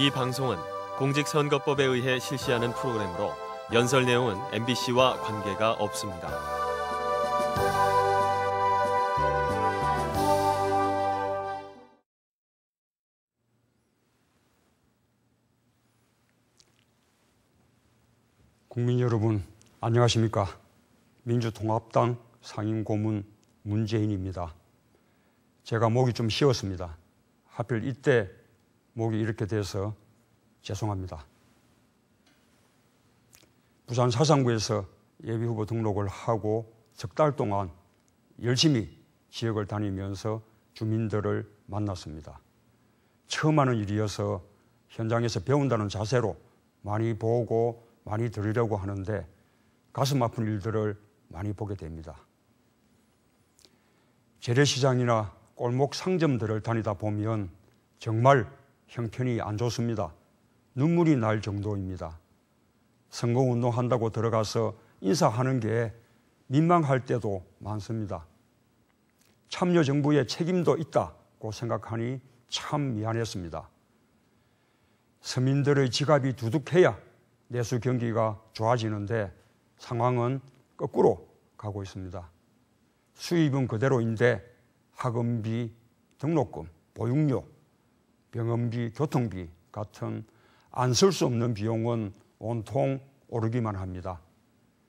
이 방송은 공직선거법에 의해 실시하는 프로그램으로 연설 내용은 MBC와 관계가 없습니다. 국민 여러분, 안녕하십니까? 민주통합당 상임고문 문재인입니다. 제가 목이 좀 쉬었습니다. 하필 이때 목이 이렇게 돼서 죄송합니다. 부산 사상구에서 예비후보 등록을 하고 석 달 동안 열심히 지역을 다니면서 주민들을 만났습니다. 처음 하는 일이어서 현장에서 배운다는 자세로 많이 보고 많이 들으려고 하는데 가슴 아픈 일들을 많이 보게 됩니다. 재래시장이나 골목 상점들을 다니다 보면 정말 형편이 안 좋습니다. 눈물이 날 정도입니다. 선거운동한다고 들어가서 인사하는 게 민망할 때도 많습니다. 참여정부의 책임도 있다고 생각하니 참 미안했습니다. 서민들의 지갑이 두둑해야 내수 경기가 좋아지는데 상황은 거꾸로 가고 있습니다. 수입은 그대로인데 학원비, 등록금, 보육료, 병원비, 교통비 같은 안 쓸 수 없는 비용은 온통 오르기만 합니다.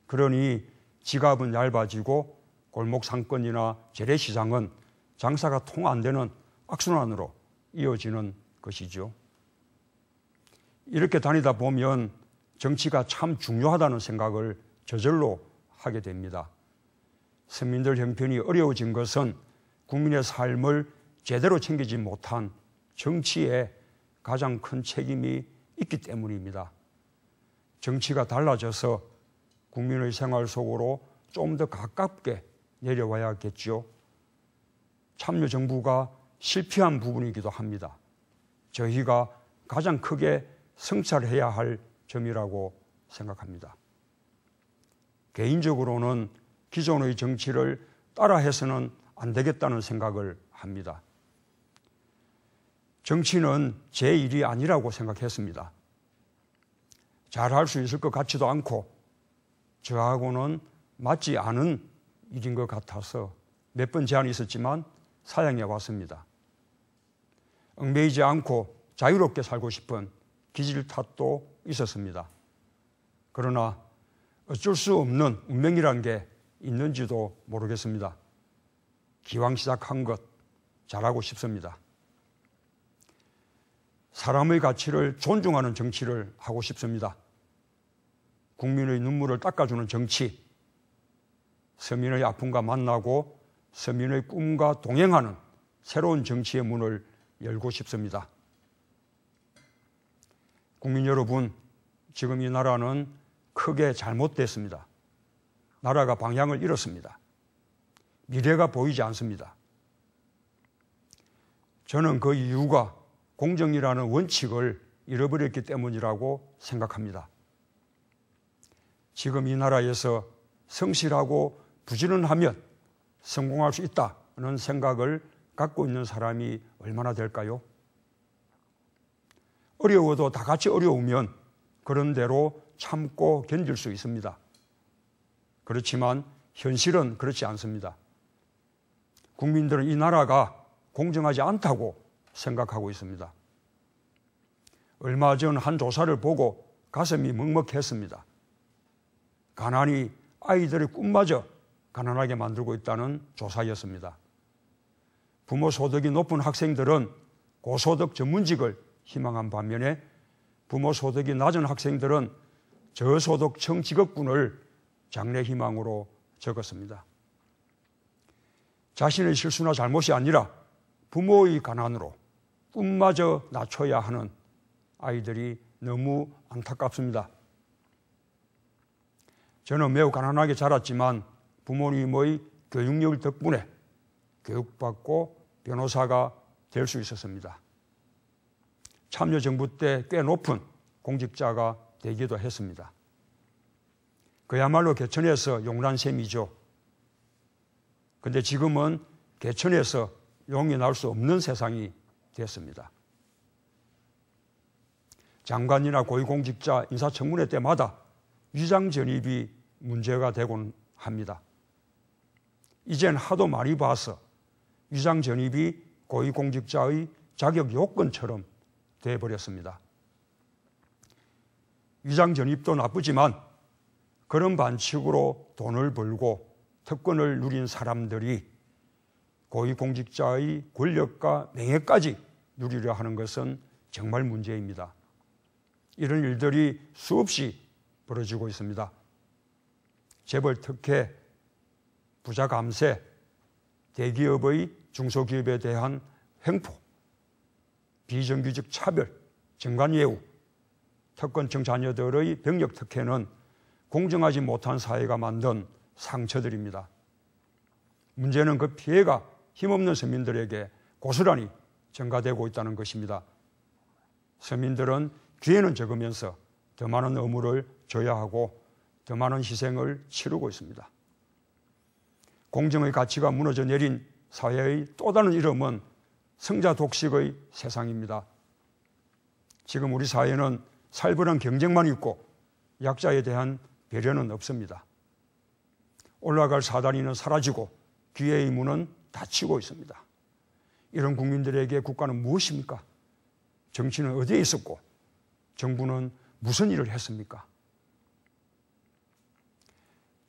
그러니 지갑은 얇아지고 골목 상권이나 재래시장은 장사가 통 안 되는 악순환으로 이어지는 것이죠. 이렇게 다니다 보면 정치가 참 중요하다는 생각을 저절로 하게 됩니다. 서민들 형편이 어려워진 것은 국민의 삶을 제대로 챙기지 못한 정치에 가장 큰 책임이 있기 때문입니다. 정치가 달라져서 국민의 생활 속으로 좀 더 가깝게 내려와야겠죠. 참여정부가 실패한 부분이기도 합니다. 저희가 가장 크게 성찰해야 할 점이라고 생각합니다. 개인적으로는 기존의 정치를 따라해서는 안 되겠다는 생각을 합니다. 정치는 제 일이 아니라고 생각했습니다. 잘할 수 있을 것 같지도 않고 저하고는 맞지 않은 일인 것 같아서 몇 번 제안이 있었지만 사양해 왔습니다. 얽매이지 않고 자유롭게 살고 싶은 기질탓도 있었습니다. 그러나 어쩔 수 없는 운명이란 게 있는지도 모르겠습니다. 기왕 시작한 것 잘하고 싶습니다. 사람의 가치를 존중하는 정치를 하고 싶습니다. 국민의 눈물을 닦아주는 정치, 서민의 아픔과 만나고 서민의 꿈과 동행하는 새로운 정치의 문을 열고 싶습니다. 국민 여러분, 지금 이 나라는 크게 잘못됐습니다. 나라가 방향을 잃었습니다. 미래가 보이지 않습니다. 저는 그 이유가 공정이라는 원칙을 잃어버렸기 때문이라고 생각합니다. 지금 이 나라에서 성실하고 부지런하면 성공할 수 있다는 생각을 갖고 있는 사람이 얼마나 될까요? 어려워도 다 같이 어려우면 그런 대로 참고 견딜 수 있습니다. 그렇지만 현실은 그렇지 않습니다. 국민들은 이 나라가 공정하지 않다고 생각하고 있습니다. 얼마 전 한 조사를 보고 가슴이 먹먹했습니다. 가난이 아이들의 꿈마저 가난하게 만들고 있다는 조사였습니다. 부모 소득이 높은 학생들은 고소득 전문직을 희망한 반면에 부모 소득이 낮은 학생들은 저소득층 직업군을 장래 희망으로 적었습니다. 자신의 실수나 잘못이 아니라 부모의 가난으로 꿈마저 낮춰야 하는 아이들이 너무 안타깝습니다. 저는 매우 가난하게 자랐지만 부모님의 교육열 덕분에 교육받고 변호사가 될 수 있었습니다. 참여정부 때 꽤 높은 공직자가 되기도 했습니다. 그야말로 개천에서 용난 셈이죠. 그런데 지금은 개천에서 용이 날 수 없는 세상이 됐습니다. 장관이나 고위공직자 인사청문회 때마다 위장전입이 문제가 되곤 합니다. 이젠 하도 많이 봐서 위장전입이 고위공직자의 자격 요건처럼 돼버렸습니다. 위장전입도 나쁘지만 그런 반칙으로 돈을 벌고 특권을 누린 사람들이 고위공직자의 권력과 명예까지 누리려 하는 것은 정말 문제입니다. 이런 일들이 수없이 벌어지고 있습니다. 재벌 특혜, 부자 감세, 대기업의 중소기업에 대한 횡포, 비정규직 차별, 정관예우, 특권층 자녀들의 병력 특혜는 공정하지 못한 사회가 만든 상처들입니다. 문제는 그 피해가 힘없는 서민들에게 고스란히 전가되고 있다는 것입니다. 서민들은 기회는 적으면서 더 많은 의무를 져야 하고 더 많은 희생을 치르고 있습니다. 공정의 가치가 무너져 내린 사회의 또 다른 이름은 성자 독식의 세상입니다. 지금 우리 사회는 살벌한 경쟁만 있고 약자에 대한 배려는 없습니다. 올라갈 사다리는 사라지고 기회의 문은 닫히고 있습니다. 이런 국민들에게 국가는 무엇입니까? 정치는 어디에 있었고 정부는 무슨 일을 했습니까?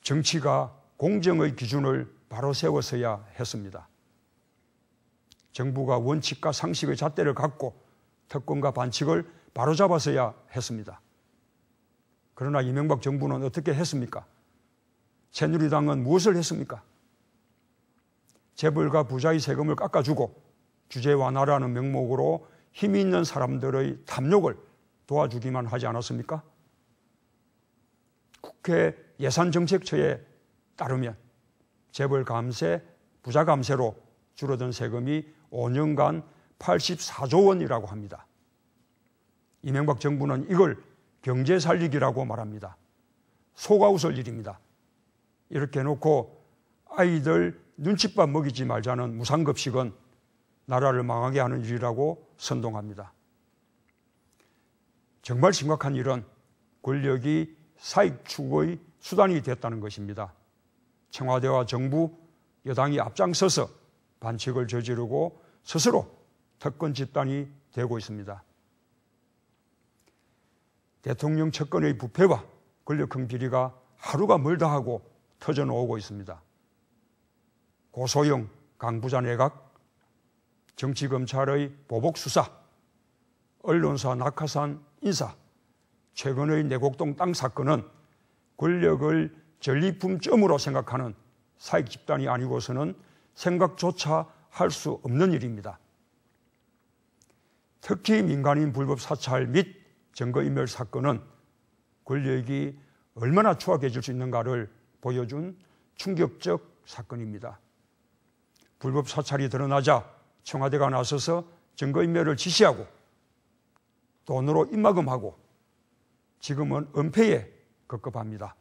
정치가 공정의 기준을 바로 세워서야 했습니다. 정부가 원칙과 상식의 잣대를 갖고 특권과 반칙을 바로잡아서야 했습니다. 그러나 이명박 정부는 어떻게 했습니까? 새누리당은 무엇을 했습니까? 재벌과 부자의 세금을 깎아주고 규제 완화라는 명목으로 힘이 있는 사람들의 탐욕을 도와주기만 하지 않았습니까? 국회 예산정책처에 따르면 재벌 감세, 부자 감세로 줄어든 세금이 5년간 84조 원이라고 합니다. 이명박 정부는 이걸 경제 살리기라고 말합니다. 속아 웃을 일입니다. 이렇게 해놓고 아이들 눈칫밥 먹이지 말자는 무상급식은 나라를 망하게 하는 일이라고 선동합니다. 정말 심각한 일은 권력이 사익 추구의 수단이 됐다는 것입니다. 청와대와 정부, 여당이 앞장서서 반칙을 저지르고 스스로 특권 집단이 되고 있습니다. 대통령 측근의 부패와 권력형 비리가 하루가 멀다 하고 터져나오고 있습니다. 고소영 강부자 내각, 정치검찰의 보복수사, 언론사 낙하산 인사, 최근의 내곡동 땅 사건은 권력을 전리품점으로 생각하는 사익 집단이 아니고서는 생각조차 할 수 없는 일입니다. 특히 민간인 불법 사찰 및 증거인멸 사건은 권력이 얼마나 추악해질 수 있는가를 보여준 충격적 사건입니다. 불법 사찰이 드러나자 청와대가 나서서 증거인멸을 지시하고 돈으로 입막음하고 지금은 은폐에 급급합니다.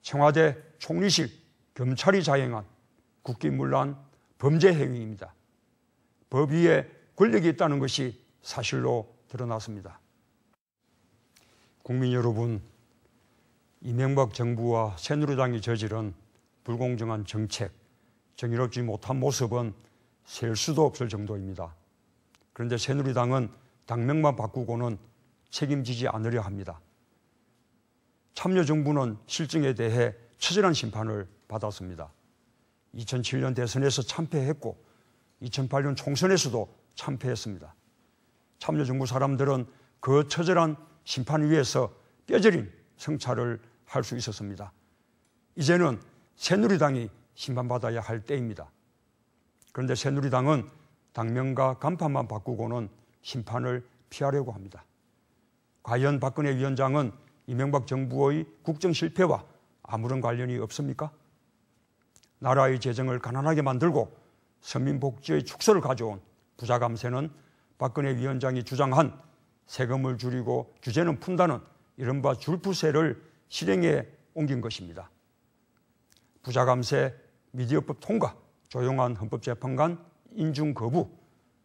청와대 총리실, 검찰이 자행한 국기문란 범죄 행위입니다. 법 위에 권력이 있다는 것이 사실로 드러났습니다. 국민 여러분, 이명박 정부와 새누리당이 저지른 불공정한 정책, 정의롭지 못한 모습은 셀 수도 없을 정도입니다. 그런데 새누리당은 당명만 바꾸고는 책임지지 않으려 합니다. 참여정부는 실정에 대해 처절한 심판을 받았습니다. 2007년 대선에서 참패했고 2008년 총선에서도 참패했습니다. 참여정부 사람들은 그 처절한 심판 위에서 뼈저린 성찰을 할 수 있었습니다. 이제는 새누리당이 심판받아야 할 때입니다. 그런데 새누리당은 당명과 간판만 바꾸고는 심판을 피하려고 합니다. 과연 박근혜 위원장은 이명박 정부의 국정 실패와 아무런 관련이 없습니까? 나라의 재정을 가난하게 만들고 서민복지의 축소를 가져온 부자 감세는 박근혜 위원장이 주장한 세금을 줄이고 규제는 푼다는 이른바 줄푸세를 실행에 옮긴 것입니다. 부자 감세, 미디어법 통과, 조용한 헌법재판관 인중 거부,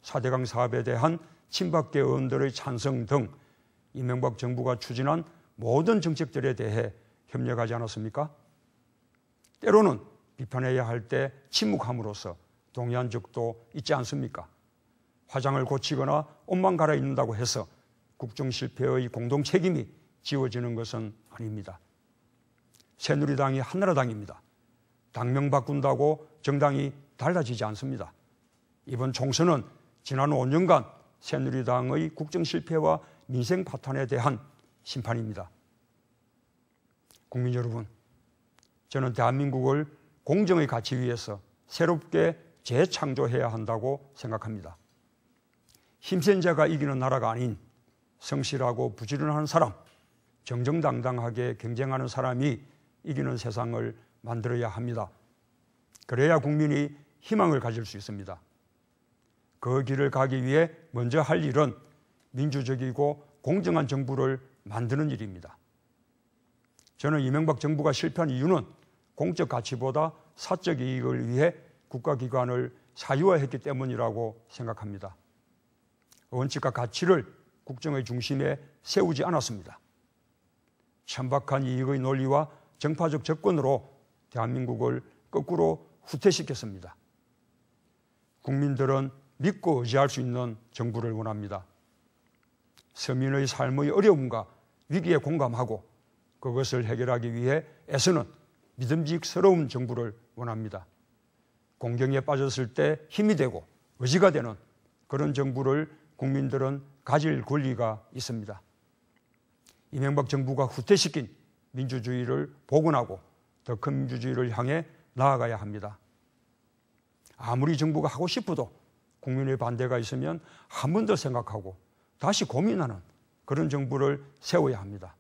4대강 사업에 대한 친박계 의원들의 찬성 등 이명박 정부가 추진한 모든 정책들에 대해 협력하지 않았습니까? 때로는 비판해야 할 때 침묵함으로써 동의한 적도 있지 않습니까? 화장을 고치거나 옷만 갈아입는다고 해서 국정 실패의 공동 책임이 지워지는 것은 아닙니다. 새누리당이 한나라당입니다. 당명 바꾼다고 정당이 달라지지 않습니다. 이번 총선은 지난 5년간 새누리당의 국정 실패와 민생 파탄에 대한 심판입니다. 국민 여러분, 저는 대한민국을 공정의 가치 위에서 새롭게 재창조해야 한다고 생각합니다. 힘센 자가 이기는 나라가 아닌 성실하고 부지런한 사람, 정정당당하게 경쟁하는 사람이 이기는 세상을 만들어야 합니다. 그래야 국민이 희망을 가질 수 있습니다. 그 길을 가기 위해 먼저 할 일은 민주적이고 공정한 정부를 만드는 일입니다. 저는 이명박 정부가 실패한 이유는 공적 가치보다 사적 이익을 위해 국가기관을 사유화했기 때문이라고 생각합니다. 원칙과 가치를 국정의 중심에 세우지 않았습니다. 천박한 이익의 논리와 정파적 접근으로 대한민국을 거꾸로 후퇴시켰습니다. 국민들은 믿고 의지할 수 있는 정부를 원합니다. 서민의 삶의 어려움과 위기에 공감하고 그것을 해결하기 위해 애쓰는 믿음직스러운 정부를 원합니다. 공경에 빠졌을 때 힘이 되고 의지가 되는 그런 정부를 국민들은 가질 권리가 있습니다. 이명박 정부가 후퇴시킨 민주주의를 복원하고 더 큰 민주주의를 향해 나아가야 합니다. 아무리 정부가 하고 싶어도 국민의 반대가 있으면 한 번 더 생각하고 다시 고민하는 그런 정부를 세워야 합니다.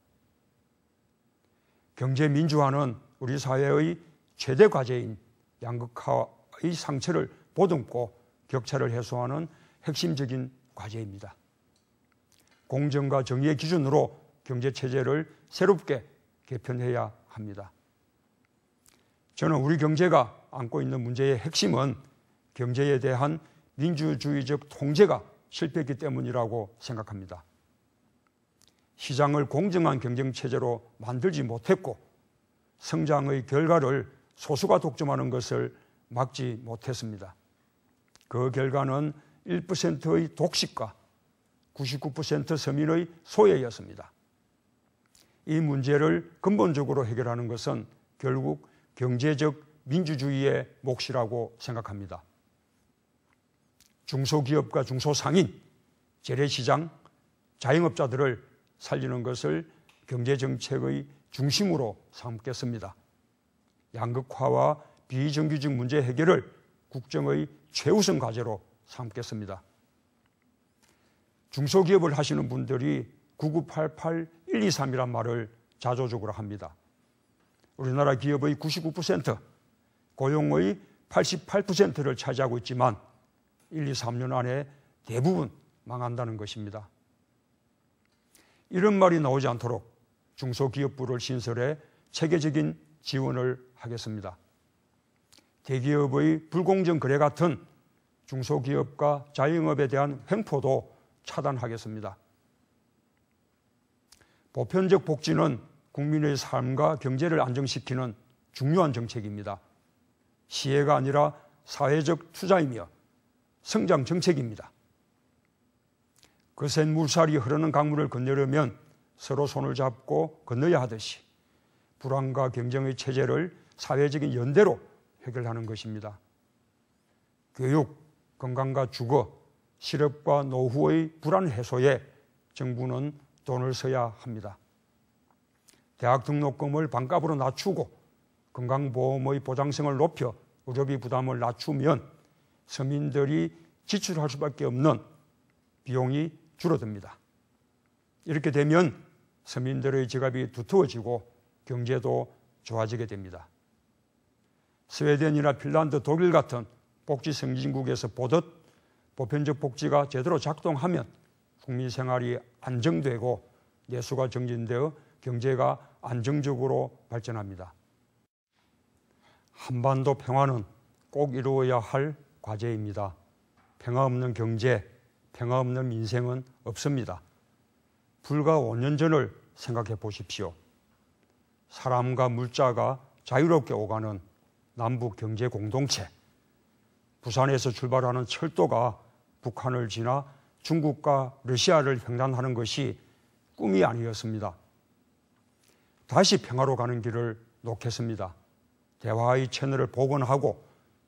경제 민주화는 우리 사회의 최대 과제인 양극화의 상처를 보듬고 격차를 해소하는 핵심적인 과제입니다. 공정과 정의의 기준으로 경제체제를 새롭게 개편해야 합니다. 저는 우리 경제가 안고 있는 문제의 핵심은 경제에 대한 민주주의적 통제가 실패했기 때문이라고 생각합니다. 시장을 공정한 경쟁체제로 만들지 못했고 성장의 결과를 소수가 독점하는 것을 막지 못했습니다. 그 결과는 1%의 독식과 99% 서민의 소외였습니다. 이 문제를 근본적으로 해결하는 것은 결국 경제적 민주주의의 몫이라고 생각합니다. 중소기업과 중소상인, 재래시장, 자영업자들을 살리는 것을 경제정책의 중심으로 삼겠습니다. 양극화와 비정규직 문제 해결을 국정의 최우선 과제로 삼겠습니다. 중소기업을 하시는 분들이 9988-123이란 말을 자조적으로 합니다. 우리나라 기업의 99%, 고용의 88%를 차지하고 있지만 1, 2, 3년 안에 대부분 망한다는 것입니다. 이런 말이 나오지 않도록 중소기업부를 신설해 체계적인 지원을 하겠습니다. 대기업의 불공정 거래 같은 중소기업과 자영업에 대한 횡포도 차단하겠습니다. 보편적 복지는 국민의 삶과 경제를 안정시키는 중요한 정책입니다. 시혜가 아니라 사회적 투자이며 성장 정책입니다. 거센 물살이 흐르는 강물을 건너려면 서로 손을 잡고 건너야 하듯이 불안과 경쟁의 체제를 사회적인 연대로 해결하는 것입니다. 교육, 건강과 주거, 실업과 노후의 불안 해소에 정부는 돈을 써야 합니다. 대학 등록금을 반값으로 낮추고 건강보험의 보장성을 높여 의료비 부담을 낮추면 서민들이 지출할 수밖에 없는 비용이 줄어듭니다. 이렇게 되면 서민들의 지갑이 두터워지고 경제도 좋아지게 됩니다. 스웨덴이나 핀란드, 독일 같은 복지 선진국에서 보듯 보편적 복지가 제대로 작동하면 국민 생활이 안정되고 내수가 정진되어 경제가 안정적으로 발전합니다. 한반도 평화는 꼭 이루어야 할 과제입니다. 평화 없는 경제, 평화 없는 민생은 없습니다. 불과 5년 전을 생각해 보십시오. 사람과 물자가 자유롭게 오가는 남북 경제 공동체, 부산에서 출발하는 철도가 북한을 지나 중국과 러시아를 횡단하는 것이 꿈이 아니었습니다. 다시 평화로 가는 길을 놓겠습니다. 대화의 채널을 복원하고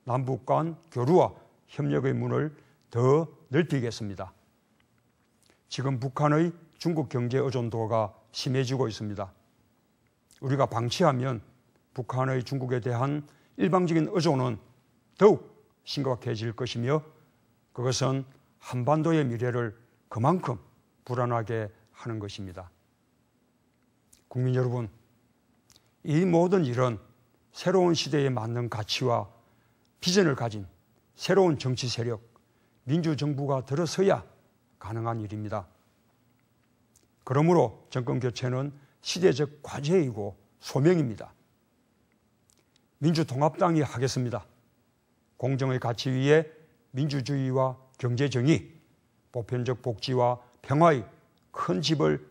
남북 간 교류와 협력의 문을 더 넓히겠습니다. 지금 북한의 중국 경제 의존도가 심해지고 있습니다. 우리가 방치하면 북한의 중국에 대한 일방적인 의존은 더욱 심각해질 것이며 그것은 한반도의 미래를 그만큼 불안하게 하는 것입니다. 국민 여러분, 이 모든 일은 새로운 시대에 맞는 가치와 비전을 가진 새로운 정치 세력, 민주정부가 들어서야 가능한 일입니다. 그러므로 정권 교체는 시대적 과제이고 소명입니다. 민주통합당이 하겠습니다. 공정의 가치 위에 민주주의와 경제정의, 보편적 복지와 평화의 큰 집을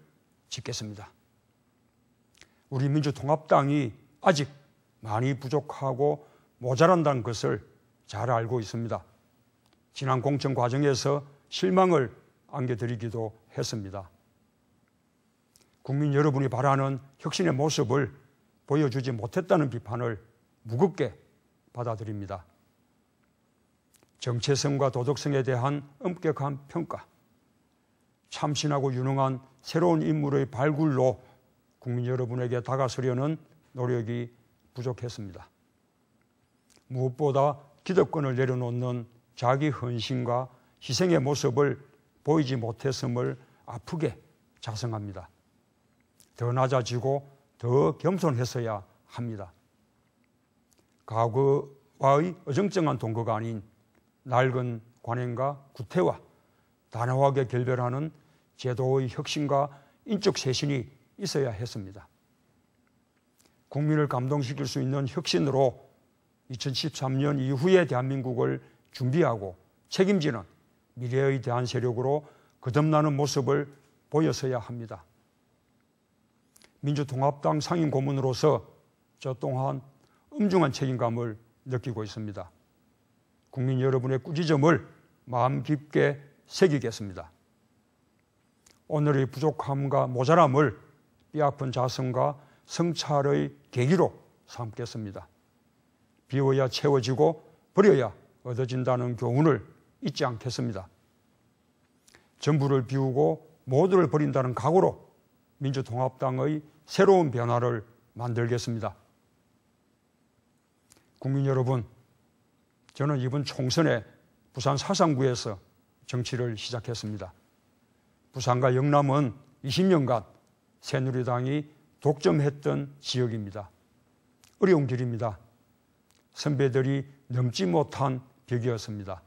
짓겠습니다. 우리 민주통합당이 아직 많이 부족하고 모자란다는 것을 잘 알고 있습니다. 지난 공천 과정에서 실망을 안겨드리기도 했습니다. 국민 여러분이 바라는 혁신의 모습을 보여주지 못했다는 비판을 무겁게 받아들입니다. 정체성과 도덕성에 대한 엄격한 평가, 참신하고 유능한 새로운 인물의 발굴로 국민 여러분에게 다가서려는 노력이 부족했습니다. 무엇보다 기득권을 내려놓는 자기 헌신과 희생의 모습을 보이지 못했음을 아프게 자성합니다. 더 낮아지고 더 겸손했어야 합니다. 과거와의 어정쩡한 동거가 아닌 낡은 관행과 구태와 단호하게 결별하는 제도의 혁신과 인적 쇄신이 있어야 했습니다. 국민을 감동시킬 수 있는 혁신으로 2013년 이후의 대한민국을 준비하고 책임지는 미래의 대한 세력으로 거듭나는 모습을 보였어야 합니다. 민주통합당 상임고문으로서 저 또한 엄중한 책임감을 느끼고 있습니다. 국민 여러분의 꾸지점을 마음 깊게 새기겠습니다. 오늘의 부족함과 모자람을 뼈아픈 자성과 성찰의 계기로 삼겠습니다. 비워야 채워지고 버려야 얻어진다는 교훈을 잊지 않겠습니다. 전부를 비우고 모두를 버린다는 각오로 민주통합당의 새로운 변화를 만들겠습니다. 국민 여러분, 저는 이번 총선에 부산 사상구에서 정치를 시작했습니다. 부산과 영남은 20년간 새누리당이 독점했던 지역입니다. 어려운 길입니다. 선배들이 넘지 못한 벽이었습니다.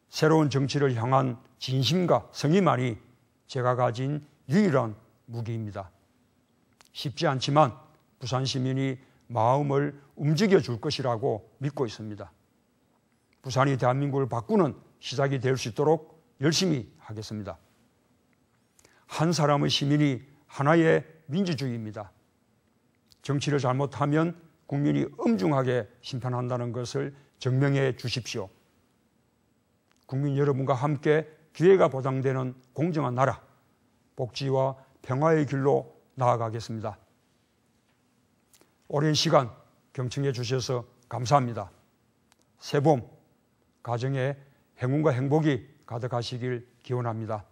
새로운 정치를 향한 진심과 성의만이 제가 가진 유일한 무기입니다. 쉽지 않지만 부산 시민이 마음을 움직여 줄 것이라고 믿고 있습니다. 부산이 대한민국을 바꾸는 시작이 될 수 있도록 열심히 하겠습니다. 한 사람의 시민이 하나의 민주주의입니다. 정치를 잘못하면 국민이 엄중하게 심판한다는 것을 증명해 주십시오. 국민 여러분과 함께 기회가 보장되는 공정한 나라, 복지와 평화의 길로 나아가겠습니다. 오랜 시간 경청해 주셔서 감사합니다. 새봄 가정에 행운과 행복이 가득하시길 기원합니다.